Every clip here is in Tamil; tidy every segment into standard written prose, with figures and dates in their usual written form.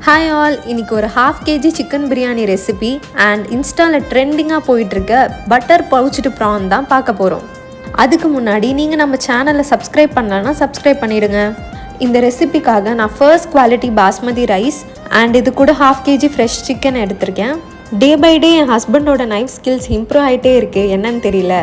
ஹாய் ஆல், இன்னைக்கு ஒரு ½ kg chicken biryani recipe and இன்ஸ்டாவில் ட்ரெண்டிங்காக போயிட்டுருக்க பட்டர் பவுச்டு ப்ரான் தான் பார்க்க போகிறோம். அதுக்கு முன்னாடி நீங்கள் நம்ம சேனலை சப்ஸ்கிரைப் பண்ணலன்னா சப்ஸ்கிரைப் பண்ணிவிடுங்க. இந்த ரெசிபிக்காக நான் first quality basmati rice and இது கூட ½ kg ஃப்ரெஷ் சிக்கன் எடுத்திருக்கேன். டே பை டே என் ஹஸ்பண்டோட நைஃப் ஸ்கில்ஸ் இம்ப்ரூவ் ஆகிட்டே இருக்குது, என்னன்னு தெரியல.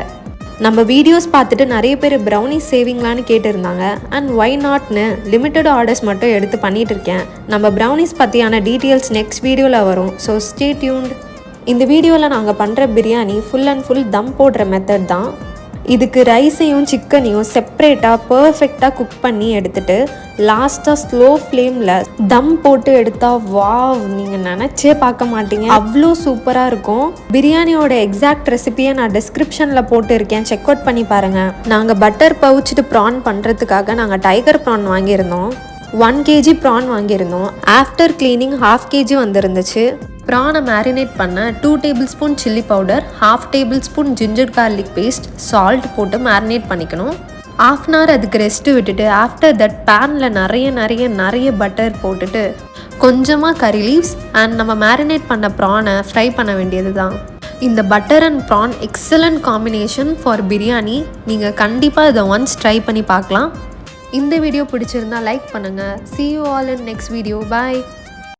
நம்ம வீடியோஸ் பார்த்துட்டு நிறைய பேர் ப்ரௌனிஸ் சேவிங்லான்னு கேட்டிருந்தாங்க. அண்ட் ஒய் நாட்னு லிமிட்டட் ஆர்டர்ஸ் மட்டும் எடுத்து பண்ணிகிட்டு இருக்கேன். நம்ம ப்ரௌனிஸ் பற்றியான டீட்டெயில்ஸ் நெக்ஸ்ட் வீடியோவில் வரும், ஸோ ஸ்டே டியூன்ட். இந்த வீடியோவில் நாங்கள் பண்ணுற பிரியாணி ஃபுல் அண்ட் ஃபுல் தம் போடுற மெத்தட் தான். இதுக்கு ரைஸையும் சிக்கனையும் செப்ரேட்டாக பர்ஃபெக்டாக குக் பண்ணி எடுத்துகிட்டு லாஸ்ட்டாக ஸ்லோ ஃப்ளேமில் தம் போட்டு எடுத்தால் வாவ், நீங்கள் நினச்சே பார்க்க மாட்டீங்க, அவ்வளோ சூப்பராக இருக்கும். பிரியாணியோட எக்ஸாக்ட் ரெசிபியை நான் டிஸ்கிரிப்ஷனில் போட்டு இருக்கேன், செக் அவுட் பண்ணி பாருங்கள். நாங்கள் பட்டர் பவுச்டு ப்ரான் பண்ணுறதுக்காக நாங்கள் டைகர் ப்ரான் வாங்கியிருந்தோம். 1 kg ப்ரான் வாங்கியிருந்தோம். ஆஃப்டர் கிளீனிங் ½ kg வந்துருந்துச்சு. ப்ரானை மேரினேட் பண்ண 2 tablespoon chilli powder, ½ tablespoon ginger garlic paste, salt போட்டு மேரினேட் பண்ணிக்கணும். ½ an hour அதுக்கு ரெஸ்ட்டு விட்டுட்டு ஆஃப்டர் தட் பேனில் நிறைய பட்டர் போட்டுட்டு கொஞ்சமாக கறி லீவ்ஸ் அண்ட் நம்ம மேரினேட் பண்ண ப்ரானை ஃப்ரை பண்ண வேண்டியது தான். இந்த butter and prawn excellent combination for biryani. நீங்கள் கண்டிப்பாக இதை ஒன்ஸ் ட்ரை பண்ணி பார்க்கலாம். இந்த வீடியோ பிடிச்சிருந்தா லைக் பண்ணுங்கள். See you all in next video. Bye.